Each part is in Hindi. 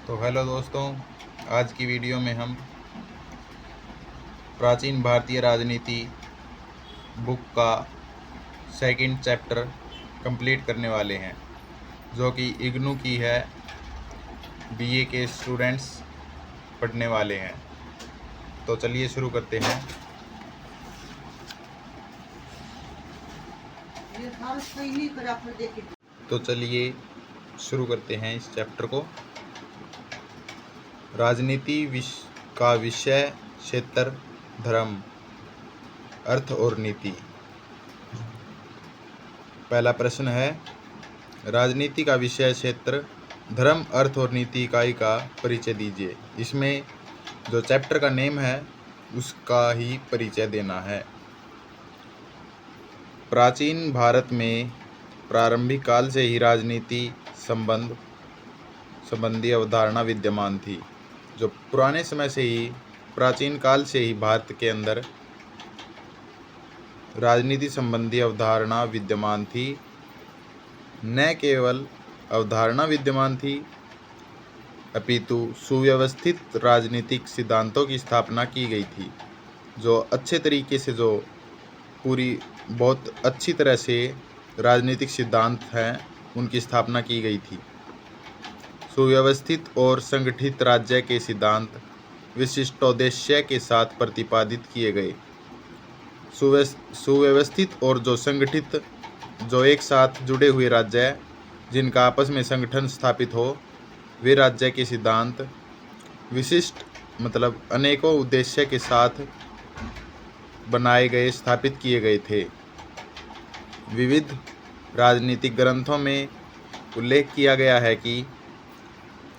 तो हेलो दोस्तों, आज की वीडियो में हम प्राचीन भारतीय राजनीति बुक का सेकंड चैप्टर कंप्लीट करने वाले हैं, जो कि इग्नू की है। बीए के स्टूडेंट्स पढ़ने वाले हैं। तो चलिए शुरू करते हैं। तो चलिए शुरू करते हैं इस चैप्टर को। राजनीति का विषय क्षेत्र धर्म, अर्थ और नीति। पहला प्रश्न है, राजनीति का विषय क्षेत्र धर्म, अर्थ और नीति इकाई का परिचय दीजिए। इसमें जो चैप्टर का नेम है उसका ही परिचय देना है। प्राचीन भारत में प्रारंभिक काल से ही राजनीति संबंधी अवधारणा विद्यमान थी। जो पुराने समय से ही, प्राचीन काल से ही भारत के अंदर राजनीति संबंधी अवधारणा विद्यमान थी। न केवल अवधारणा विद्यमान थी, अपितु सुव्यवस्थित राजनीतिक सिद्धांतों की स्थापना की गई थी। जो अच्छे तरीके से, जो बहुत अच्छी तरह से राजनीतिक सिद्धांत हैं, उनकी स्थापना की गई थी। सुव्यवस्थित और संगठित राज्य के सिद्धांत विशिष्टोद्देश्य के साथ प्रतिपादित किए गए। सुव्यवस्थित और जो संगठित, जो एक साथ जुड़े हुए राज्य जिनका आपस में संगठन स्थापित हो, वे राज्य के सिद्धांत विशिष्ट मतलब अनेकों उद्देश्य के साथ बनाए गए, स्थापित किए गए थे। विविध राजनीतिक ग्रंथों में उल्लेख किया गया है कि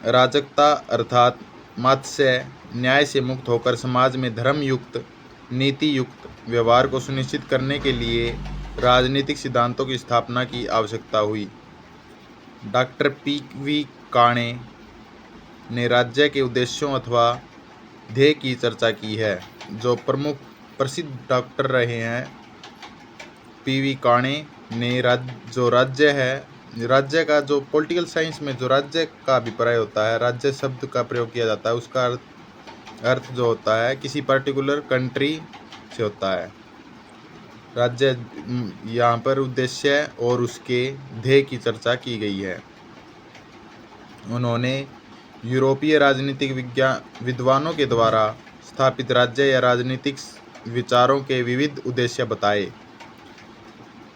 अराजकता अर्थात मात्स्य न्याय से मुक्त होकर समाज में धर्म युक्त, नीति युक्त व्यवहार को सुनिश्चित करने के लिए राजनीतिक सिद्धांतों की स्थापना की आवश्यकता हुई। Doctor P V. काणे ने राज्य के उद्देश्यों अथवा ध्येय की चर्चा की है। जो प्रसिद्ध डॉक्टर रहे हैं पी.वी. काणे ने जो राज्य है, राज्य का जो पॉलिटिकल साइंस में जो राज्य का अभिप्राय होता है, राज्य शब्द का प्रयोग किया जाता है, उसका अर्थ जो होता है किसी पर्टिकुलर कंट्री से होता है। राज्य यहाँ पर उद्देश्य और उसके ध्येय की चर्चा की गई है। उन्होंने यूरोपीय राजनीतिक विद्वानों के द्वारा स्थापित राज्य या राजनीतिक विचारों के विविध उद्देश्य बताए।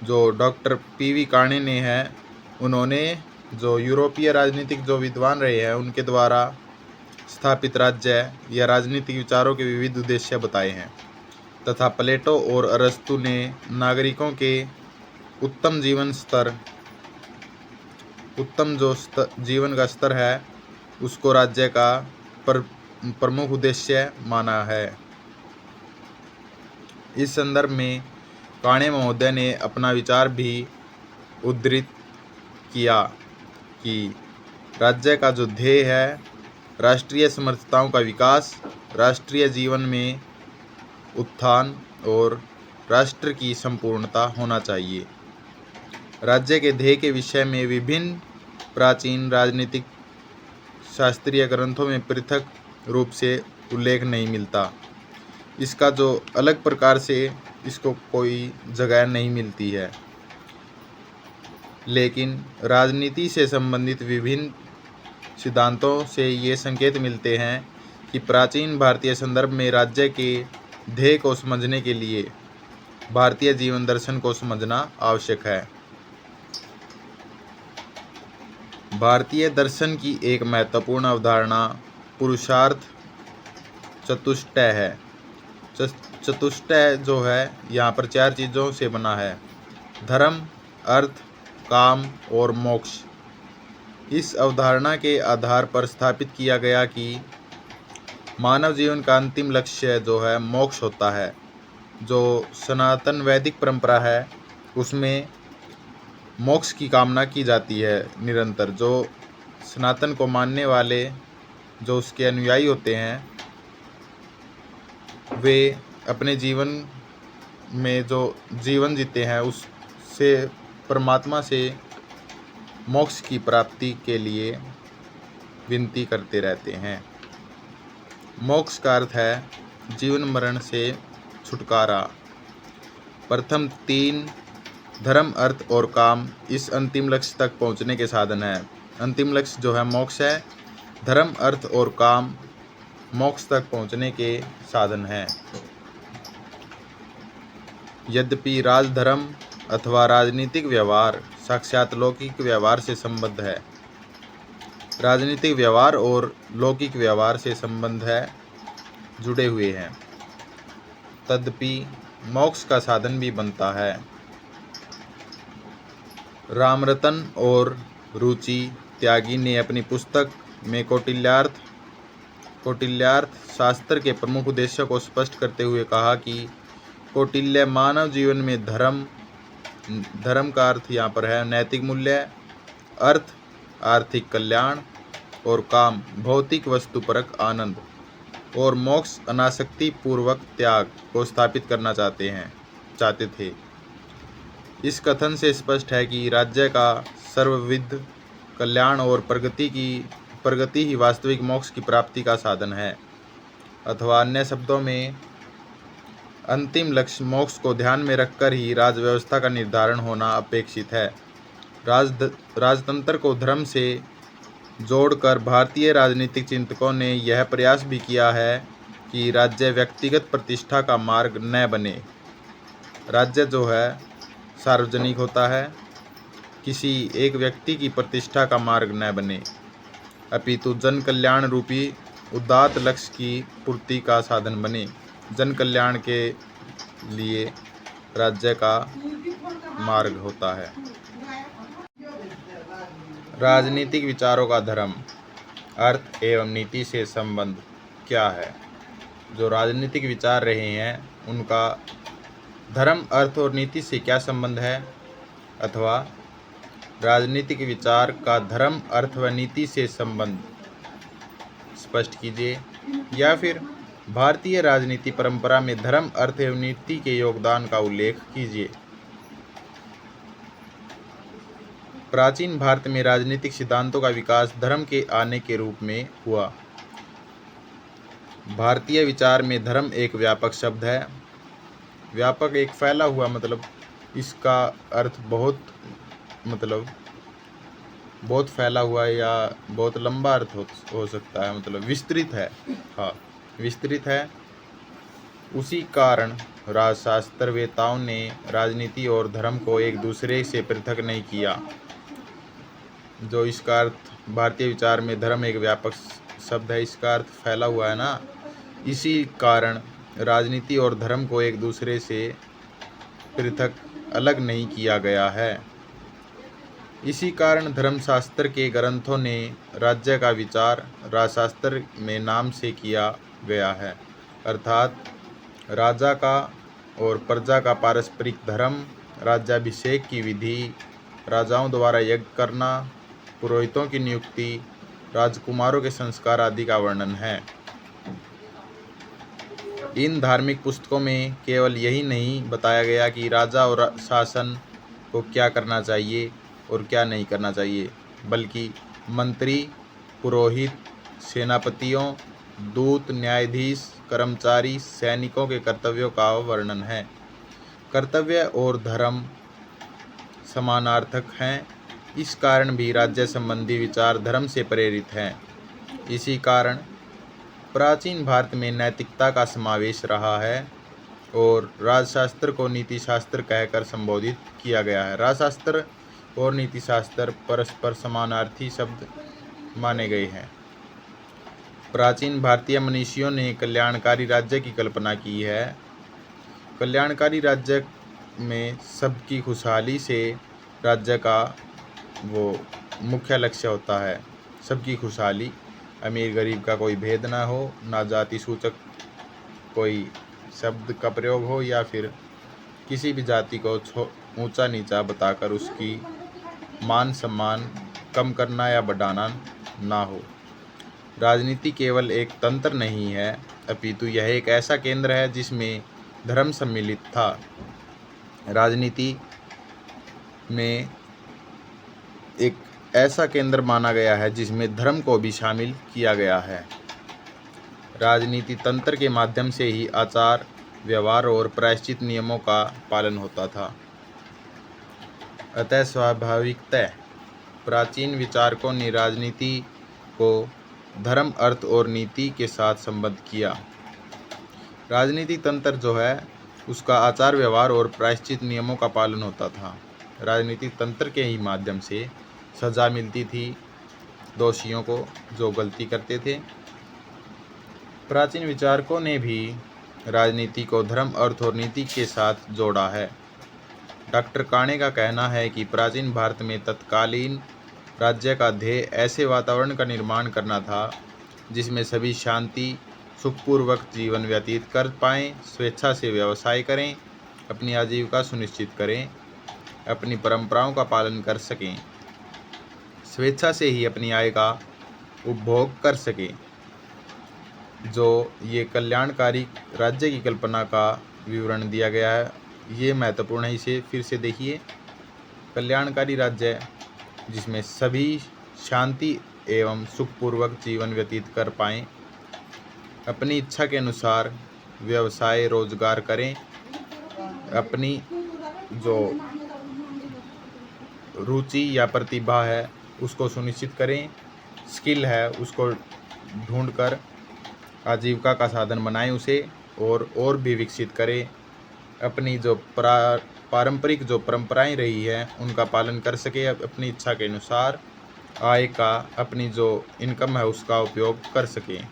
जो डॉक्टर पी.वी. काणे ने है, उन्होंने जो यूरोपीय राजनीतिक जो विद्वान रहे हैं, उनके द्वारा स्थापित राज्य या राजनीतिक विचारों के विविध उद्देश्य बताए हैं। तथा प्लेटो और अरस्तु ने नागरिकों के उत्तम जीवन का स्तर है, उसको राज्य का प्रमुख उद्देश्य माना है। इस संदर्भ में काणे महोदय ने अपना विचार भी उद्धृत किया कि राज्य का जो ध्येय है, राष्ट्रीय समर्थताओं का विकास, राष्ट्रीय जीवन में उत्थान और राष्ट्र की संपूर्णता होना चाहिए। राज्य के ध्येय के विषय में विभिन्न प्राचीन राजनीतिक शास्त्रीय ग्रंथों में पृथक रूप से उल्लेख नहीं मिलता। इसका जो अलग प्रकार से इसको कोई जगह नहीं मिलती है। लेकिन राजनीति से संबंधित विभिन्न सिद्धांतों से ये संकेत मिलते हैं कि प्राचीन भारतीय संदर्भ में राज्य के ध्येय को समझने के लिए भारतीय जीवन दर्शन को समझना आवश्यक है। भारतीय दर्शन की एक महत्वपूर्ण अवधारणा पुरुषार्थ चतुष्टय है। चतुष्टय जो है, यहाँ पर 4 चीज़ों से बना है: धर्म, अर्थ, काम और मोक्ष। इस अवधारणा के आधार पर स्थापित किया गया कि मानव जीवन का अंतिम लक्ष्य जो है मोक्ष होता है। जो सनातन वैदिक परंपरा है, उसमें मोक्ष की कामना की जाती है निरंतर। जो सनातन को मानने वाले, जो उसके अनुयायी होते हैं, वे अपने जीवन में जो जीवन जीते हैं, उससे परमात्मा से मोक्ष की प्राप्ति के लिए विनती करते रहते हैं। मोक्ष का अर्थ है जीवन मरण से छुटकारा। प्रथम 3 धर्म, अर्थ और काम इस अंतिम लक्ष्य तक पहुंचने के साधन है। अंतिम लक्ष्य जो है मोक्ष है। धर्म, अर्थ और काम मोक्ष तक पहुंचने के साधन हैं। यद्यपि राजधर्म अथवा राजनीतिक व्यवहार साक्षात लौकिक व्यवहार से संबद्ध है, राजनीतिक व्यवहार और लौकिक व्यवहार से संबंध है, जुड़े हुए हैं, तदपि मोक्ष का साधन भी बनता है। रामरतन और रुचि त्यागी ने अपनी पुस्तक में कौटिल्यार्थ शास्त्र के प्रमुख उद्देश्यों को स्पष्ट करते हुए कहा कि कौटिल्य मानव जीवन में धर्म का अर्थ यहाँ पर है नैतिक मूल्य, अर्थ आर्थिक कल्याण और काम भौतिक वस्तुपरक आनंद और मोक्ष अनासक्ति पूर्वक त्याग को स्थापित करना चाहते थे। इस कथन से स्पष्ट है कि राज्य का सर्वविध कल्याण और प्रगति ही वास्तविक मोक्ष की प्राप्ति का साधन है, अथवा अन्य शब्दों में अंतिम लक्ष्य मोक्ष को ध्यान में रखकर ही राजव्यवस्था का निर्धारण होना अपेक्षित है। राजतंत्र को धर्म से जोड़कर भारतीय राजनीतिक चिंतकों ने यह प्रयास भी किया है कि राज्य व्यक्तिगत प्रतिष्ठा का मार्ग न बने। राज्य जो है सार्वजनिक होता है, किसी एक व्यक्ति की प्रतिष्ठा का मार्ग न बने, अपितु जन कल्याण रूपी उदात्त लक्ष्य की पूर्ति का साधन बने। जन कल्याण के लिए राज्य का मार्ग होता है। राजनीतिक विचारों का धर्म, अर्थ एवं नीति से संबंध क्या है? जो राजनीतिक विचार रहे हैं उनका धर्म, अर्थ और नीति से क्या संबंध है, अथवा राजनीतिक विचार का धर्म, अर्थ व नीति से संबंध स्पष्ट कीजिए। या फिर भारतीय राजनीति परंपरा में धर्म, अर्थ एवं नीति के योगदान का उल्लेख कीजिए। प्राचीन भारत में राजनीतिक सिद्धांतों का विकास धर्म के आने के रूप में हुआ। भारतीय विचार में धर्म एक व्यापक शब्द है। व्यापक एक फैला हुआ, मतलब इसका अर्थ बहुत फैला हुआ या बहुत लंबा अर्थ हो सकता है, मतलब विस्तृत है। हाँ, विस्तृत है। उसी कारण राजशास्त्रवेताओं ने राजनीति और धर्म को एक दूसरे से पृथक नहीं किया। जो इसका अर्थ भारतीय विचार में धर्म एक व्यापक शब्द है, इसका अर्थ फैला हुआ है ना, इसी कारण राजनीति और धर्म को एक दूसरे से पृथक अलग नहीं किया गया है। इसी कारण धर्मशास्त्र के ग्रंथों ने राज्य का विचार राजशास्त्र में नाम से किया गया है, अर्थात राजा का और प्रजा का पारस्परिक धर्म, राज्याभिषेक की विधि, राजाओं द्वारा यज्ञ करना, पुरोहितों की नियुक्ति, राजकुमारों के संस्कार आदि का वर्णन है। इन धार्मिक पुस्तकों में केवल यही नहीं बताया गया कि राजा और शासन को क्या करना चाहिए और क्या नहीं करना चाहिए, बल्कि मंत्री, पुरोहित, सेनापतियों, दूत, न्यायाधीश, कर्मचारी, सैनिकों के कर्तव्यों का वर्णन है। कर्तव्य और धर्म समानार्थक हैं। इस कारण भी राज्य संबंधी विचार धर्म से प्रेरित हैं। इसी कारण प्राचीन भारत में नैतिकता का समावेश रहा है और राजशास्त्र को नीति शास्त्र कहकर संबोधित किया गया है। राजशास्त्र और नीति शास्त्र परस्पर समानार्थी शब्द माने गए हैं। प्राचीन भारतीय मनीषियों ने कल्याणकारी राज्य की कल्पना की है। कल्याणकारी राज्य में सबकी खुशहाली से राज्य का वो मुख्य लक्ष्य होता है। सबकी खुशहाली, अमीर गरीब का कोई भेद ना हो, ना जाति सूचक कोई शब्द का प्रयोग हो या फिर किसी भी जाति को ऊंचा नीचा बताकर उसकी मान सम्मान कम करना या बढ़ाना ना हो। राजनीति केवल एक तंत्र नहीं है, अपितु यह एक ऐसा केंद्र है जिसमें धर्म सम्मिलित था। राजनीति में एक ऐसा केंद्र माना गया है जिसमें धर्म को भी शामिल किया गया है। राजनीति तंत्र के माध्यम से ही आचार व्यवहार और प्रायश्चित नियमों का पालन होता था। अतः स्वाभाविकतः प्राचीन विचारकों ने राजनीति को धर्म अर्थ और नीति के साथ संबद्ध किया। राजनीति तंत्र जो है उसका आचार व्यवहार और प्रायश्चित नियमों का पालन होता था। राजनीतिक तंत्र के ही माध्यम से सज़ा मिलती थी दोषियों को जो गलती करते थे। प्राचीन विचारकों ने भी राजनीति को धर्म अर्थ और नीति के साथ जोड़ा है। डॉक्टर काणे का कहना है कि प्राचीन भारत में तत्कालीन राज्य का ध्येय ऐसे वातावरण का निर्माण करना था जिसमें सभी शांति सुखपूर्वक जीवन व्यतीत कर पाएँ, स्वेच्छा से व्यवसाय करें, अपनी आजीविका सुनिश्चित करें, अपनी परंपराओं का पालन कर सकें, स्वेच्छा से ही अपनी आय का उपभोग कर सकें। जो ये कल्याणकारी राज्य की कल्पना का विवरण दिया गया है ये महत्वपूर्ण है, इसे फिर से देखिए। कल्याणकारी राज्य जिसमें सभी शांति एवं सुखपूर्वक जीवन व्यतीत कर पाएँ, अपनी इच्छा के अनुसार व्यवसाय रोजगार करें, अपनी जो रुचि या प्रतिभा है उसको सुनिश्चित करें, स्किल है उसको ढूंढकर आजीविका का साधन बनाएं उसे और भी विकसित करें, अपनी जो पारंपरिक जो परंपराएं रही हैं उनका पालन कर सके, अपनी इच्छा के अनुसार आय का अपनी जो इनकम है उसका उपयोग कर सकें।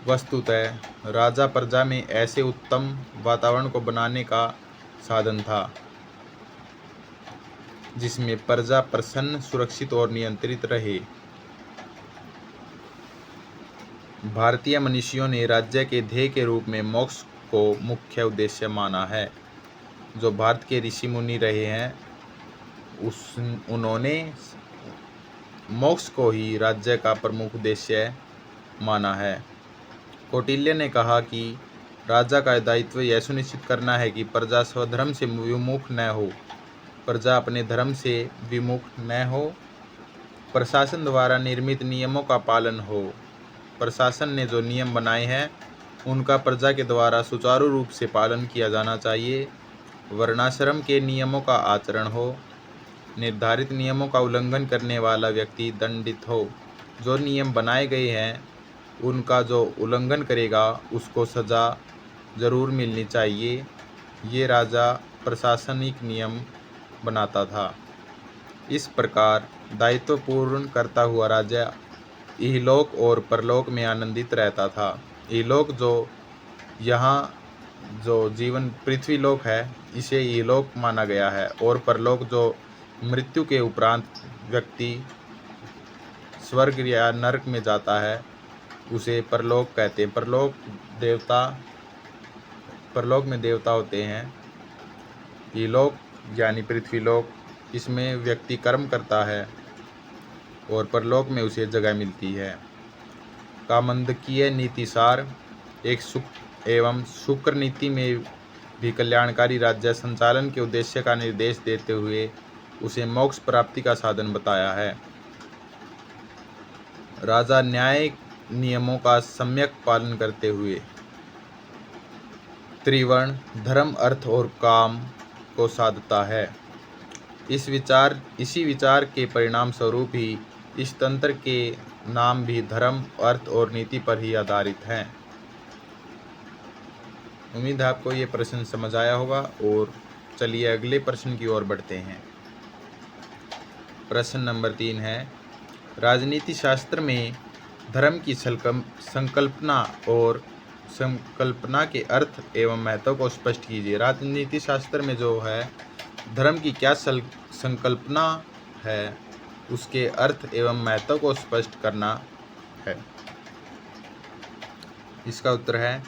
वस्तुतः राजा प्रजा में ऐसे उत्तम वातावरण को बनाने का साधन था जिसमें प्रजा प्रसन्न, सुरक्षित और नियंत्रित रहे। भारतीय मनीषियों ने राज्य के ध्येय के रूप में मोक्ष को मुख्य उद्देश्य माना है। जो भारत के ऋषि मुनि रहे हैं उन्होंने मोक्ष को ही राज्य का प्रमुख उद्देश्य माना है। कौटिल्य ने कहा कि राजा का दायित्व यह सुनिश्चित करना है कि प्रजा स्वधर्म से विमुख न हो, प्रजा अपने धर्म से विमुख न हो, प्रशासन द्वारा निर्मित नियमों का पालन हो, प्रशासन ने जो नियम बनाए हैं उनका प्रजा के द्वारा सुचारू रूप से पालन किया जाना चाहिए, वर्णाश्रम के नियमों का आचरण हो, निर्धारित नियमों का उल्लंघन करने वाला व्यक्ति दंडित हो, जो नियम बनाए गए हैं उनका जो उल्लंघन करेगा उसको सज़ा ज़रूर मिलनी चाहिए। ये राजा प्रशासनिक नियम बनाता था। इस प्रकार दायित्व पूर्ण करता हुआ राजा इहलोक और परलोक में आनंदित रहता था। इहलोक जो यहाँ जो जीवन पृथ्वी लोक है इसे इहलोक माना गया है और परलोक जो मृत्यु के उपरांत व्यक्ति स्वर्ग या नरक में जाता है उसे परलोक कहते हैं। परलोक में देवता होते हैं। इहलोक यानी पृथ्वी लोक, इसमें व्यक्ति कर्म करता है और परलोक में उसे जगह मिलती है। कामंदकीय नीतिसार एक सुख एवं शुक्र नीति में भी कल्याणकारी राज्य संचालन के उद्देश्य का निर्देश देते हुए उसे मोक्ष प्राप्ति का साधन बताया है। राजा न्याय नियमों का सम्यक पालन करते हुए त्रिवर्ण धर्म अर्थ और काम को साधता है। इसी विचार के परिणाम स्वरूप ही इस तंत्र के नाम भी धर्म अर्थ और नीति पर ही आधारित हैं। उम्मीद है आपको ये प्रश्न समझ आया होगा और चलिए अगले प्रश्न की ओर बढ़ते हैं। प्रश्न नंबर 3 है, राजनीति शास्त्र में धर्म की संकल्पना और संकल्पना के अर्थ एवं महत्व को स्पष्ट कीजिए। राजनीति शास्त्र में जो है धर्म की क्या संकल्पना है उसके अर्थ एवं महत्व को स्पष्ट करना है। इसका उत्तर है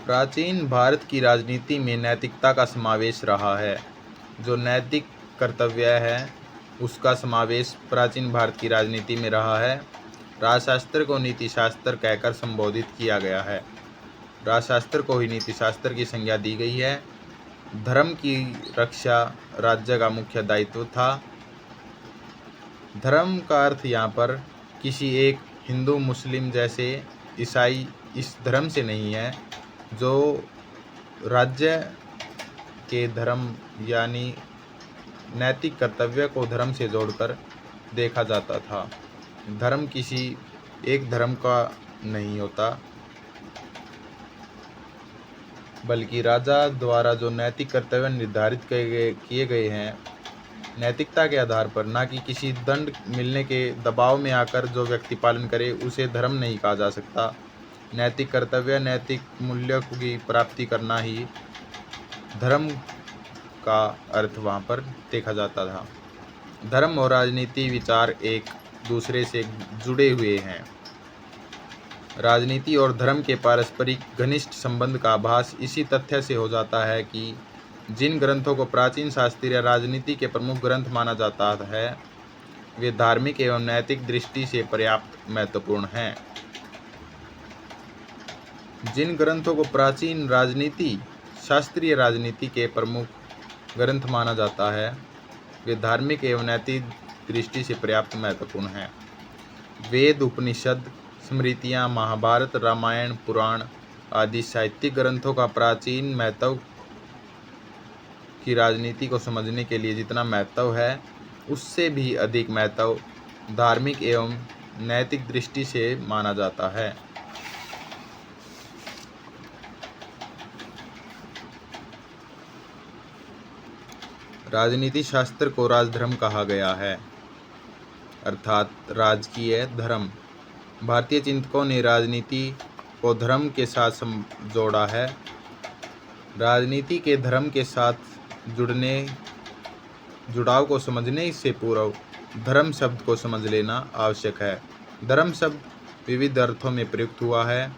प्राचीन भारत की राजनीति में नैतिकता का समावेश रहा है। जो नैतिक कर्तव्य है उसका समावेश प्राचीन भारत की राजनीति में रहा है। राजशास्त्र को नीति शास्त्र कहकर संबोधित किया गया है। राजशास्त्र को ही नीति शास्त्र की संज्ञा दी गई है। धर्म की रक्षा राज्य का मुख्य दायित्व था। धर्म का अर्थ यहाँ पर किसी एक हिंदू मुस्लिम जैसे ईसाई इस धर्म से नहीं है, जो राज्य के धर्म यानी नैतिक कर्तव्य को धर्म से जोड़कर देखा जाता था। धर्म किसी एक धर्म का नहीं होता, बल्कि राजा द्वारा जो नैतिक कर्तव्य निर्धारित किए गए हैं नैतिकता के आधार पर, ना कि किसी दंड मिलने के दबाव में आकर जो व्यक्ति पालन करे उसे धर्म नहीं कहा जा सकता। नैतिक कर्तव्य, नैतिक मूल्य की प्राप्ति करना ही धर्म का अर्थ वहाँ पर देखा जाता था। धर्म और राजनीति विचार एक दूसरे से जुड़े हुए हैं। राजनीति और धर्म के पारस्परिक घनिष्ठ संबंध का आभास इसी तथ्य से हो जाता है कि जिन ग्रंथों को प्राचीन शास्त्रीय राजनीति के प्रमुख ग्रंथ माना जाता है वे धार्मिक एवं नैतिक दृष्टि से पर्याप्त महत्वपूर्ण हैं। जिन ग्रंथों को प्राचीन राजनीति शास्त्रीय राजनीति के प्रमुख ग्रंथ माना जाता है वे धार्मिक एवं नैतिक दृष्टि से पर्याप्त महत्वपूर्ण हैं। वेद, उपनिषद, स्मृतियाँ, महाभारत, रामायण, पुराण आदि साहित्यिक ग्रंथों का प्राचीन महत्व की राजनीति को समझने के लिए जितना महत्व है उससे भी अधिक महत्व धार्मिक एवं नैतिक दृष्टि से माना जाता है। राजनीति शास्त्र को राजधर्म कहा गया है, अर्थात राजकीय धर्म। भारतीय चिंतकों ने राजनीति को धर्म के साथ जोड़ा है। राजनीति के धर्म के साथ जुड़ाव को समझने से पूर्व धर्म शब्द को समझ लेना आवश्यक है। धर्म शब्द विविध अर्थों में प्रयुक्त हुआ है,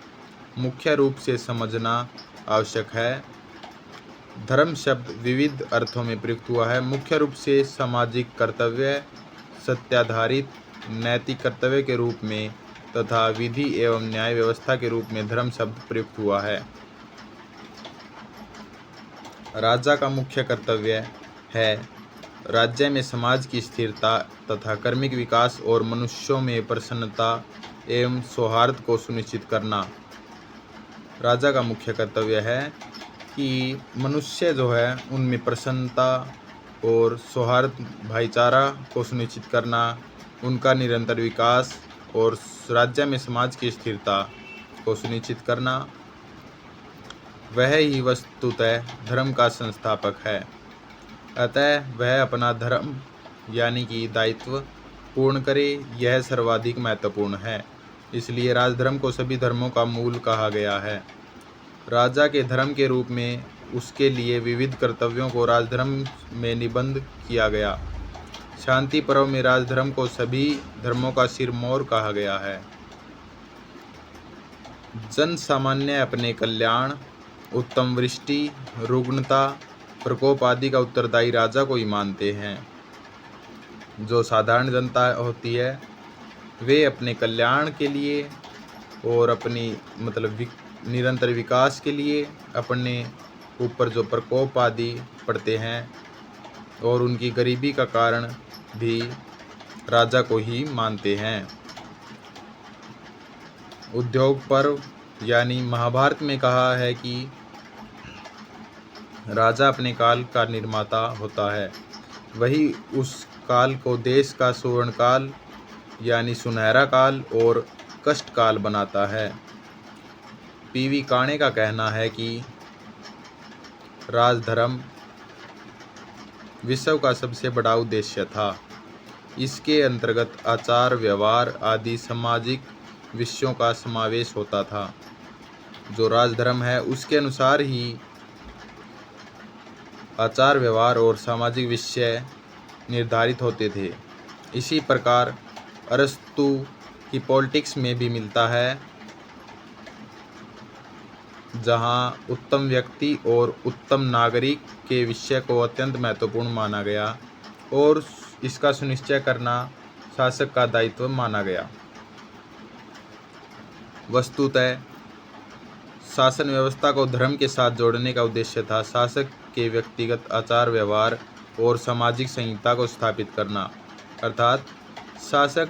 मुख्य रूप से समझना आवश्यक है। धर्म शब्द विविध अर्थों में प्रयुक्त हुआ है, मुख्य रूप से सामाजिक कर्तव्य, सत्याधारित नैतिक कर्तव्य के रूप में तथा विधि एवं न्याय व्यवस्था के रूप में धर्म शब्द प्रयुक्त हुआ है। राजा का मुख्य कर्तव्य है राज्य में समाज की स्थिरता तथा कर्मिक विकास और मनुष्यों में प्रसन्नता एवं सौहार्द को सुनिश्चित करना। राजा का मुख्य कर्तव्य है कि मनुष्य जो है उनमें प्रसन्नता और सौहार्द भाईचारा को सुनिश्चित करना, उनका निरंतर विकास और राज्य में समाज की स्थिरता को सुनिश्चित करना। वह ही वस्तुतः धर्म का संस्थापक है। अतः वह अपना धर्म यानी कि दायित्व पूर्ण करे, यह सर्वाधिक महत्वपूर्ण है। इसलिए राजधर्म को सभी धर्मों का मूल कहा गया है। राजा के धर्म के रूप में उसके लिए विविध कर्तव्यों को राजधर्म में निबंध किया गया। शांति पर्व में राजधर्म को सभी धर्मों का सिरमौर कहा गया है। जन सामान्य अपने कल्याण, उत्तम वृष्टि, रुग्णता, प्रकोप आदि का उत्तरदायी राजा को ही मानते हैं। जो साधारण जनता होती है वे अपने कल्याण के लिए और अपनी निरंतर विकास के लिए अपने ऊपर जो प्रकोप आदि पड़ते हैं और उनकी गरीबी का कारण भी राजा को ही मानते हैं। उद्योग पर्व यानी महाभारत में कहा है कि राजा अपने काल का निर्माता होता है, वही उस काल को देश का सुवर्ण काल यानी सुनहरा काल और कष्ट काल बनाता है। पीवी काणे का कहना है कि राजधर्म विश्व का सबसे बड़ा उद्देश्य था। इसके अंतर्गत आचार व्यवहार आदि सामाजिक विषयों का समावेश होता था। जो राजधर्म है उसके अनुसार ही आचार व्यवहार और सामाजिक विषय निर्धारित होते थे। इसी प्रकार अरस्तु की पॉलिटिक्स में भी मिलता है, जहां उत्तम व्यक्ति और उत्तम नागरिक के विषय को अत्यंत महत्वपूर्ण माना गया और इसका सुनिश्चय करना शासक का दायित्व माना गया। वस्तुतः शासन व्यवस्था को धर्म के साथ जोड़ने का उद्देश्य था। शासक के व्यक्तिगत आचार व्यवहार और सामाजिक संहिता को स्थापित करना, अर्थात शासक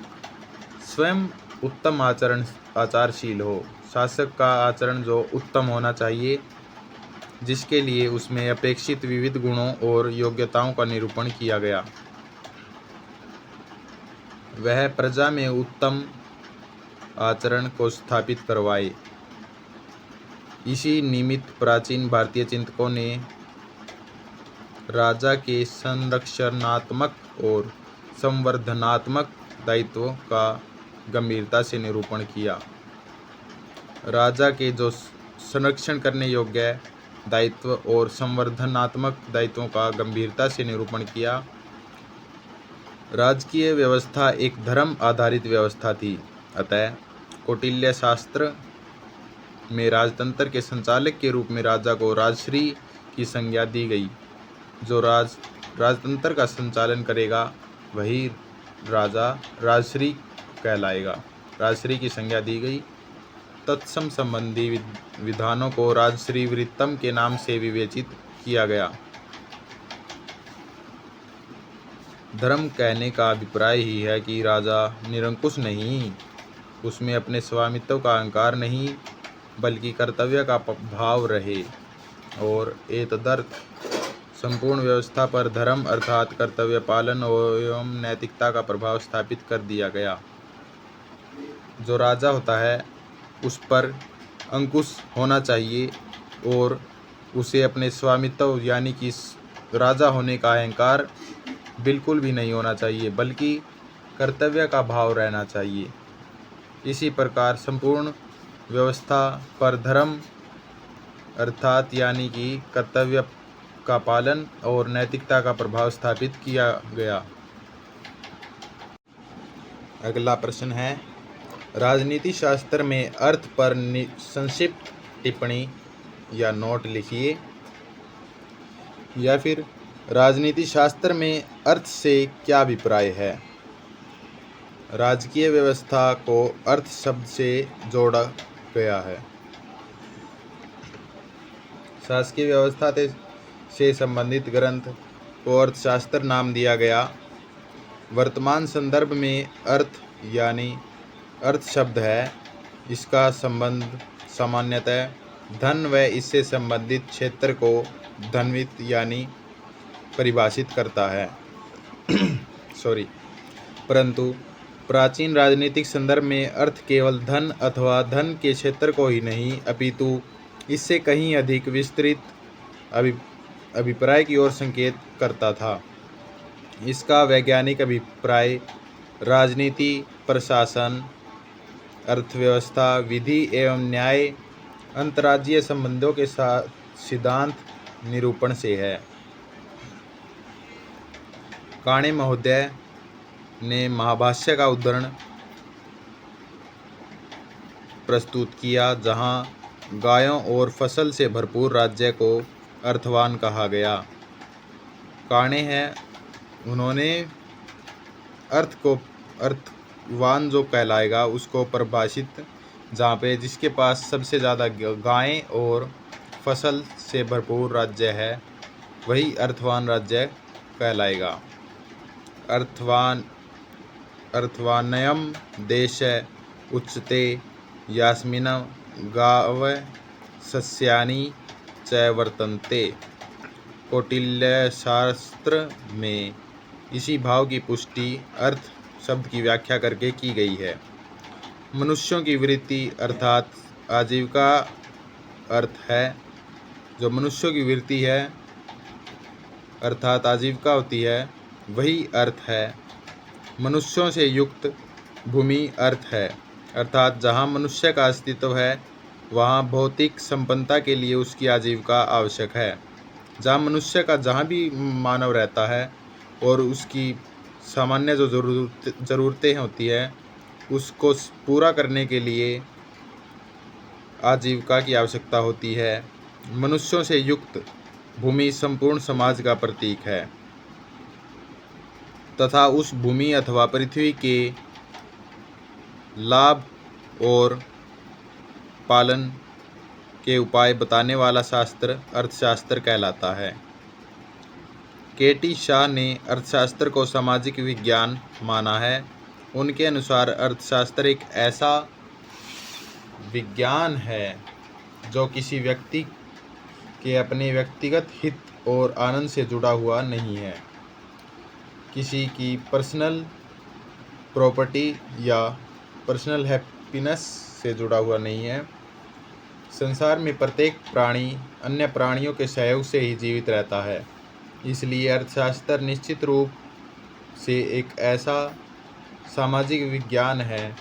स्वयं उत्तम आचारशील हो। शासक का आचरण जो उत्तम होना चाहिए, जिसके लिए उसमें अपेक्षित विविध गुणों और योग्यताओं का निरूपण किया गया। वह प्रजा में उत्तम आचरण को स्थापित करवाए। इसी निमित्त प्राचीन भारतीय चिंतकों ने राजा के संरक्षणात्मक और संवर्धनात्मक दायित्वों का गंभीरता से निरूपण किया। राजा के जो संरक्षण करने योग्य दायित्व और संवर्धनात्मक दायित्वों का गंभीरता से निरूपण किया। राजकीय व्यवस्था एक धर्म आधारित व्यवस्था थी, अतः कौटिल्य शास्त्र में राजतंत्र के संचालक के रूप में राजा को राजश्री की संज्ञा दी गई। जो राजतंत्र का संचालन करेगा वही राजा राजश्री कहलाएगा। राजश्री की संज्ञा दी गई। तत्सम संबंधी विधानों को राजश्री वृत्तम के नाम से विवेचित किया गया। धर्म कहने का अभिप्राय ही है कि राजा निरंकुश नहीं, उसमें अपने स्वामित्व का अहंकार नहीं, बल्कि कर्तव्य का भाव रहे। और एतदर्थ संपूर्ण व्यवस्था पर धर्म अर्थात कर्तव्य पालन एवं नैतिकता का प्रभाव स्थापित कर दिया गया। जो राजा होता है उस पर अंकुश होना चाहिए और उसे अपने स्वामित्व यानी कि राजा होने का अहंकार बिल्कुल भी नहीं होना चाहिए, बल्कि कर्तव्य का भाव रहना चाहिए। इसी प्रकार संपूर्ण व्यवस्था पर धर्म अर्थात यानी कि कर्तव्य का पालन और नैतिकता का प्रभाव स्थापित किया गया। अगला प्रश्न है, राजनीति शास्त्र में अर्थ पर संक्षिप्त टिप्पणी या नोट लिखिए। या फिर राजनीति शास्त्र में अर्थ से क्या अभिप्राय है। राजकीय व्यवस्था को अर्थ शब्द से जोड़ा गया है। शासकीय व्यवस्था से संबंधित ग्रंथ को अर्थशास्त्र नाम दिया गया। वर्तमान संदर्भ में अर्थ यानी अर्थ शब्द है। इसका संबंध सामान्यतः धन व इससे संबंधित क्षेत्र को धनवित्त यानी परिभाषित करता है। परंतु प्राचीन राजनीतिक संदर्भ में अर्थ केवल धन अथवा धन के क्षेत्र को ही नहीं, अपितु इससे कहीं अधिक विस्तृत अभिप्राय की ओर संकेत करता था। इसका वैज्ञानिक अभिप्राय राजनीति, प्रशासन, अर्थव्यवस्था, विधि एवं न्याय, अंतर्राज्यीय संबंधों के साथ सिद्धांत निरूपण से है। काणे महोदय ने महाभाष्य का उद्धरण प्रस्तुत किया, जहां गायों और फसल से भरपूर राज्य को अर्थवान कहा गया। काणे हैं, उन्होंने अर्थवान जो कहलाएगा उसको परिभाषित, जहाँ पे जिसके पास सबसे ज़्यादा गायें और फसल से भरपूर राज्य है वही अर्थवान राज्य कहलाएगा। अर्थवानयम देश उच्यते यास्मिन् गाव सस्यानि च वर्तन्ते। कौटिल्य शास्त्र में इसी भाव की पुष्टि अर्थ शब्द की व्याख्या करके की गई है। मनुष्यों की वृत्ति अर्थात आजीविका अर्थ है। जो मनुष्यों की वृत्ति है अर्थात आजीविका होती है वही अर्थ है। मनुष्यों से युक्त भूमि अर्थ है, अर्थात जहाँ मनुष्य का अस्तित्व है वहाँ भौतिक संपन्नता के लिए उसकी आजीविका आवश्यक है। जहाँ मनुष्य का जहाँ भी मानव रहता है और उसकी सामान्य जो ज़रूरतें होती है उसको पूरा करने के लिए आजीविका की आवश्यकता होती है। मनुष्यों से युक्त भूमि संपूर्ण समाज का प्रतीक है तथा उस भूमि अथवा पृथ्वी के लाभ और पालन के उपाय बताने वाला शास्त्र अर्थशास्त्र कहलाता है। के टी शाह ने अर्थशास्त्र को सामाजिक विज्ञान माना है। उनके अनुसार अर्थशास्त्र एक ऐसा विज्ञान है जो किसी व्यक्ति के अपने व्यक्तिगत हित और आनंद से जुड़ा हुआ नहीं है, किसी की पर्सनल प्रॉपर्टी या पर्सनल हैप्पीनेस से जुड़ा हुआ नहीं है। संसार में प्रत्येक प्राणी अन्य प्राणियों के सहयोग से ही जीवित रहता है, इसलिए अर्थशास्त्र निश्चित रूप से एक ऐसा सामाजिक विज्ञान है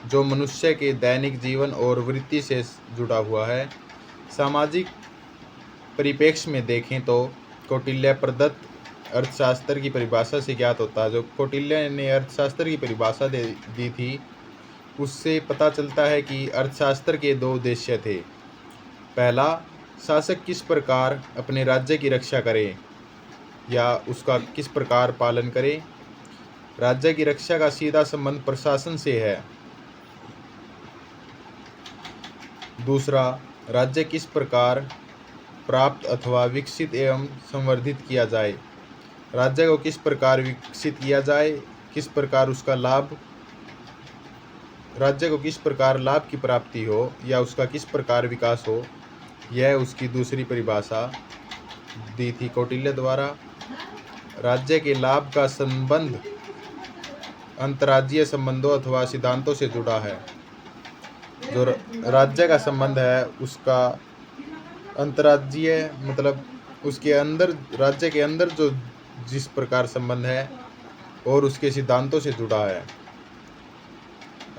जो मनुष्य के दैनिक जीवन और वृत्ति से जुड़ा हुआ है। सामाजिक परिप्रेक्ष्य में देखें तो कौटिल्य प्रदत्त अर्थशास्त्र की परिभाषा से ज्ञात होता है। जो कौटिल्य ने अर्थशास्त्र की परिभाषा दी थी, उससे पता चलता है कि अर्थशास्त्र के दो उद्देश्य थे। पहला, शासक किस प्रकार अपने राज्य की रक्षा करे या उसका किस प्रकार पालन करे। राज्य की रक्षा का सीधा संबंध प्रशासन से है। दूसरा, राज्य किस प्रकार प्राप्त अथवा विकसित एवं संवर्धित किया जाए। राज्य को किस प्रकार विकसित किया जाए, किस प्रकार उसका लाभ, राज्य को किस प्रकार लाभ की प्राप्ति हो या उसका किस प्रकार विकास हो, यह उसकी दूसरी परिभाषा दी थी कौटिल्य द्वारा। राज्य के लाभ का संबंध अंतर्राज्यीय संबंधों अथवा सिद्धांतों से जुड़ा है। जो राज्य का संबंध है उसका अंतर्राज्यीय मतलब उसके अंदर, राज्य के अंदर जो जिस प्रकार संबंध है और उसके सिद्धांतों से जुड़ा है।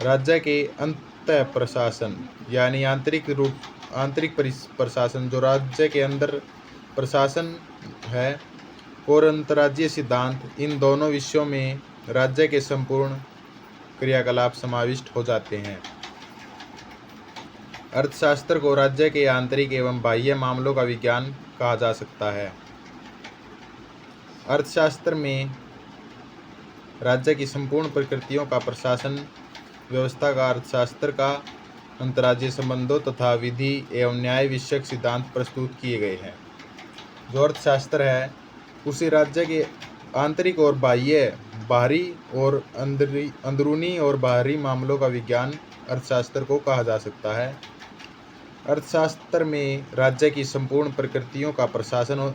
राज्य के अंत प्रशासन यानी आंतरिक प्रशासन, जो राज्य के अंदर प्रशासन है, और अंतर्राज्यीय सिद्धांत, इन दोनों विषयों में राज्य के संपूर्ण क्रियाकलाप समाविष्ट हो जाते हैं। अर्थशास्त्र को राज्य के आंतरिक एवं बाह्य मामलों का विज्ञान कहा जा सकता है। अर्थशास्त्र में राज्य की संपूर्ण प्रकृतियों का प्रशासन व्यवस्था का अर्थशास्त्र का अंतर्राज्यीय संबंधों तथा विधि एवं न्याय विषयक सिद्धांत प्रस्तुत किए गए हैं। जो अर्थशास्त्र है उसे राज्य के आंतरिक और बाहरी और अंदरूनी और बाहरी मामलों का विज्ञान अर्थशास्त्र को कहा जा सकता है। अर्थशास्त्र में राज्य की संपूर्ण प्रकृतियों का प्रशासन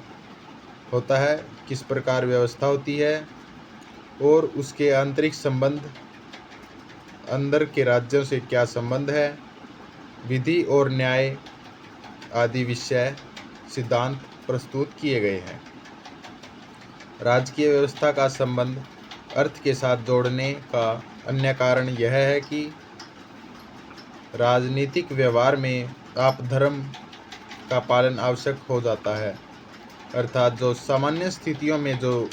होता है, किस प्रकार व्यवस्था होती है और उसके आंतरिक संबंध, अंदर के राज्यों से क्या संबंध है, विधि और न्याय आदि विषय सिद्धांत प्रस्तुत किए गए हैं। राजकीय व्यवस्था का संबंध अर्थ के साथ जोड़ने का अन्य कारण यह है कि राजनीतिक व्यवहार में आप धर्म का पालन आवश्यक हो जाता है, अर्थात जो सामान्य स्थितियों में जो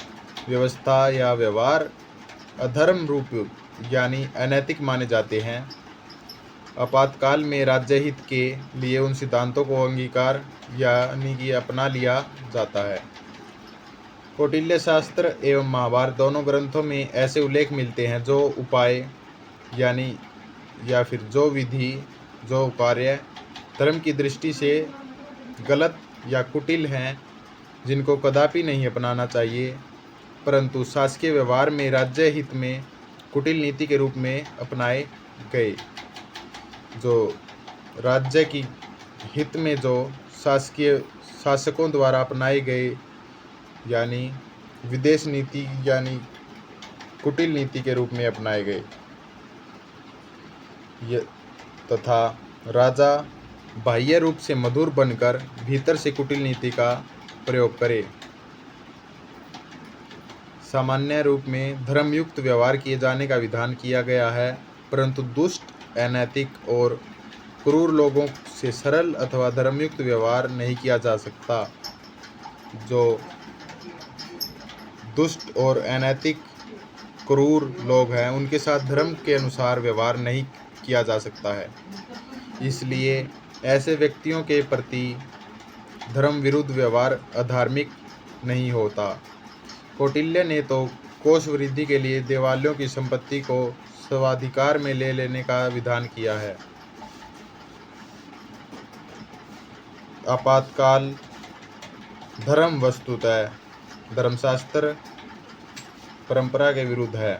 व्यवस्था या व्यवहार अधर्म रूप यानी अनैतिक माने जाते हैं, आपातकाल में राज्य हित के लिए उन सिद्धांतों को अंगीकार यानी कि अपना लिया जाता है। कौटिल्य शास्त्र एवं महाभारत दोनों ग्रंथों में ऐसे उल्लेख मिलते हैं जो उपाय यानी या फिर जो विधि, जो कार्य धर्म की दृष्टि से गलत या कुटिल हैं, जिनको कदापि नहीं अपनाना चाहिए, परंतु शासकीय व्यवहार में राज्य हित में कुटिल नीति के रूप में अपनाए गए। जो राज्य की हित में जो शासकों द्वारा अपनाए गए यानी विदेश नीति यानी कुटिल नीति के रूप में अपनाए गए, तथा राजा बाह्य रूप से मधुर बनकर भीतर से कुटिल नीति का प्रयोग करे। सामान्य रूप में धर्मयुक्त व्यवहार किए जाने का विधान किया गया है, परंतु दुष्ट, अनैतिक और क्रूर लोगों से सरल अथवा धर्मयुक्त व्यवहार नहीं किया जा सकता। जो दुष्ट और अनैतिक क्रूर लोग हैं उनके साथ धर्म के अनुसार व्यवहार नहीं किया जा सकता है, इसलिए ऐसे व्यक्तियों के प्रति धर्म विरुद्ध व्यवहार अधार्मिक नहीं होता। कौटिल्य ने तो कोष वृद्धि के लिए देवालयों की संपत्ति को स्वाधिकार में ले लेने का विधान किया है। आपातकाल धर्म वस्तुतः धर्मशास्त्र परंपरा के विरुद्ध है।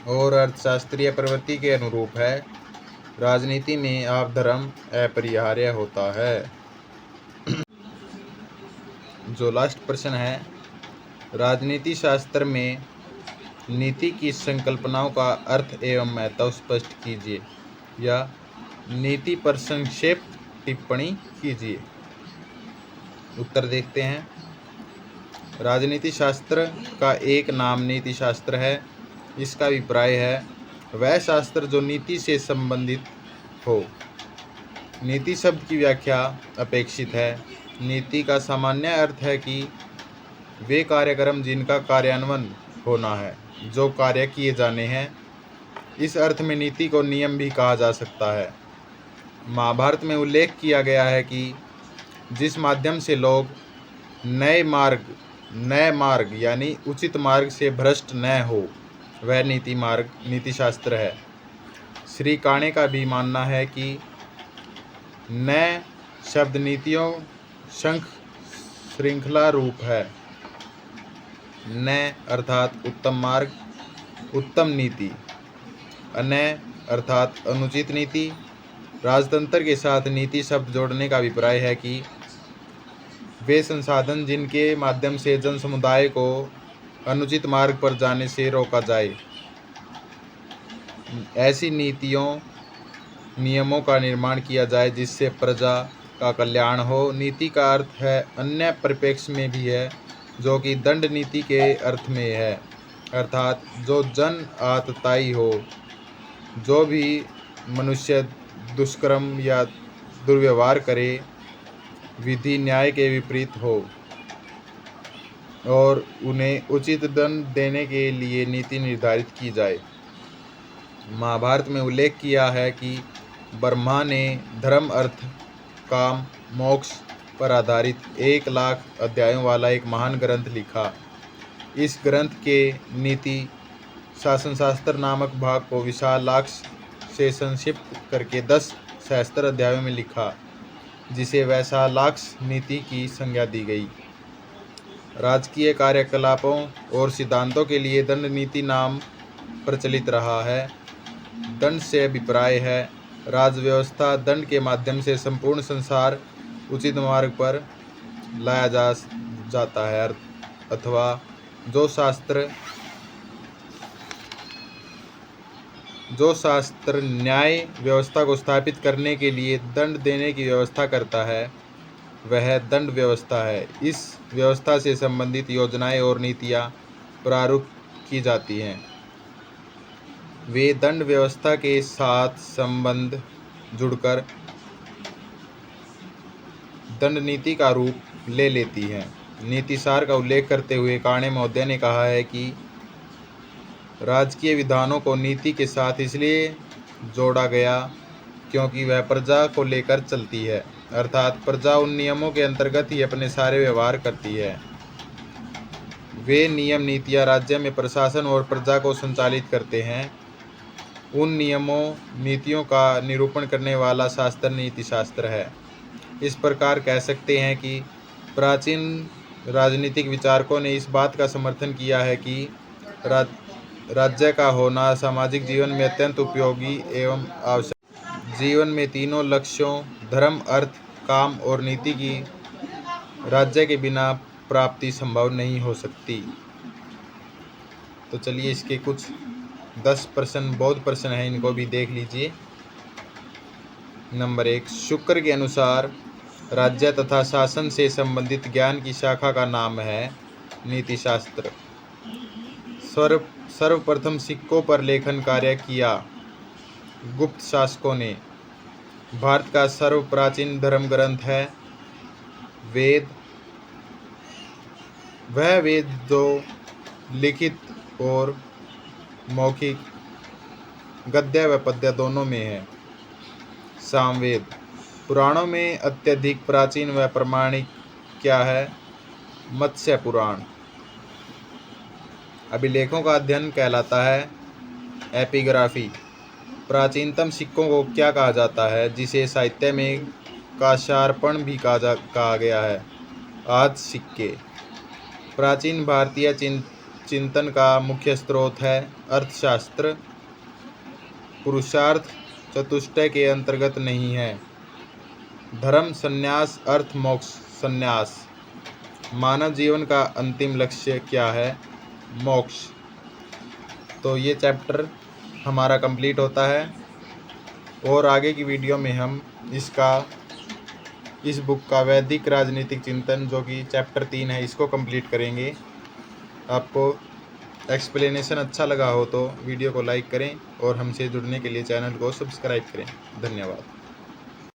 और अर्थशास्त्रीय प्रवृत्ति के अनुरूप है। राजनीति में आप धर्म अपरिहार्य होता है। जो लास्ट प्रश्न है, राजनीति शास्त्र में नीति की संकल्पनाओं का अर्थ एवं महत्व स्पष्ट कीजिए, या नीति पर संक्षेप टिप्पणी कीजिए। उत्तर देखते हैं। राजनीति शास्त्र का एक नाम नीति शास्त्र है। इसका अभिप्राय है वह शास्त्र जो नीति से संबंधित हो। नीति शब्द की व्याख्या अपेक्षित है। नीति का सामान्य अर्थ है कि वे कार्यक्रम जिनका कार्यान्वयन होना है, जो कार्य किए जाने हैं। इस अर्थ में नीति को नियम भी कहा जा सकता है। महाभारत में उल्लेख किया गया है कि जिस माध्यम से लोग नए मार्ग यानी उचित मार्ग से भ्रष्ट न हो, वह नीति शास्त्र है। श्री काणे का भी मानना है कि नए शब्द नीतियों शंख श्रृंखला रूप है। नए अर्थात उत्तम मार्ग, उत्तम नीति। अनय अर्थात अनुचित नीति। राजतंत्र के साथ नीति शब्द जोड़ने का अभिप्राय है कि वे संसाधन जिनके माध्यम से जन समुदाय को अनुचित मार्ग पर जाने से रोका जाए, ऐसी नियमों का निर्माण किया जाए जिससे प्रजा का कल्याण हो। नीति का अर्थ है अन्य परिप्रेक्ष्य में भी है, जो कि दंड नीति के अर्थ में है, अर्थात जो जन आतताई हो। जो भी मनुष्य दुष्कर्म या दुर्व्यवहार करे, विधि न्याय के विपरीत हो, और उन्हें उचित दंड देने के लिए नीति निर्धारित की जाए। महाभारत में उल्लेख किया है कि ब्रह्मा ने धर्म, अर्थ, काम, मोक्ष पर आधारित 1,00,000 अध्यायों वाला एक महान ग्रंथ लिखा। इस ग्रंथ के नीति शासनशास्त्र नामक भाग को विशालाक्ष से संक्षिप्त करके 10 सहस्त्र अध्यायों में लिखा, जिसे वैशालाक्ष नीति की संज्ञा दी गई। राजकीय कार्यकलापों और सिद्धांतों के लिए दंड नीति नाम प्रचलित रहा है। दंड से अभिप्राय है राजव्यवस्था। दंड के माध्यम से संपूर्ण संसार उचित मार्ग पर लाया जाता है, अथवा जो शास्त्र न्याय व्यवस्था को स्थापित करने के लिए दंड देने की व्यवस्था करता है, वह दंड व्यवस्था है। इस व्यवस्था से संबंधित योजनाएं और नीतियां प्रारूप की जाती हैं। वे दंड व्यवस्था के साथ संबंध जुड़कर दंड नीति का रूप ले लेती हैं। नीतिसार का उल्लेख करते हुए काणे महोदय ने कहा है कि राजकीय विधानों को नीति के साथ इसलिए जोड़ा गया क्योंकि वह प्रजा को लेकर चलती है, अर्थात प्रजा उन नियमों के अंतर्गत ही अपने सारे व्यवहार करती है। वे नियम नीतियां राज्य में प्रशासन और प्रजा को संचालित करते हैं। उन नियमों नीतियों का निरूपण करने वाला शास्त्र नीति शास्त्र है। इस प्रकार कह सकते हैं कि प्राचीन राजनीतिक विचारकों ने इस बात का समर्थन किया है कि राज्य का होना सामाजिक जीवन में अत्यंत उपयोगी एवं आवश्यक। जीवन में तीनों लक्ष्यों धर्म, अर्थ, काम और नीति की राज्य के बिना प्राप्ति संभव नहीं हो सकती। तो चलिए इसके कुछ 10 प्रश्न बौद्ध प्रश्न हैं, इनको भी देख लीजिए। नंबर 1, शुक्र के अनुसार राज्य तथा शासन से संबंधित ज्ञान की शाखा का नाम है नीति शास्त्र। सर्वप्रथम सिक्कों पर लेखन कार्य किया गुप्त शासकों ने। भारत का सर्व प्राचीन धर्म ग्रंथ है वेद। वह वेद जो लिखित और मौखिक, गद्य व पद्य दोनों में है। सामवेद। पुराणों में अत्यधिक प्राचीन व प्रमाणिक क्या है? मत्स्य पुराण। अभिलेखों का अध्ययन कहलाता है एपिग्राफी। प्राचीनतम सिक्कों को क्या कहा जाता है, जिसे साहित्य में काशार्पण भी कहा गया है? आज सिक्के। प्राचीन भारतीय चिंतन का मुख्य स्रोत है अर्थशास्त्र। पुरुषार्थ चतुष्टय के अंतर्गत नहीं है। धर्म संन्यास अर्थ मोक्ष संन्यास। मानव जीवन का अंतिम लक्ष्य क्या है? मोक्ष। तो ये चैप्टर हमारा कंप्लीट होता है और आगे की वीडियो में हम इस बुक का वैदिक राजनीतिक चिंतन जो कि चैप्टर 3 है इसको कंप्लीट करेंगे। आपको एक्सप्लेनेशन अच्छा लगा हो तो वीडियो को लाइक करें और हमसे जुड़ने के लिए चैनल को सब्सक्राइब करें। धन्यवाद।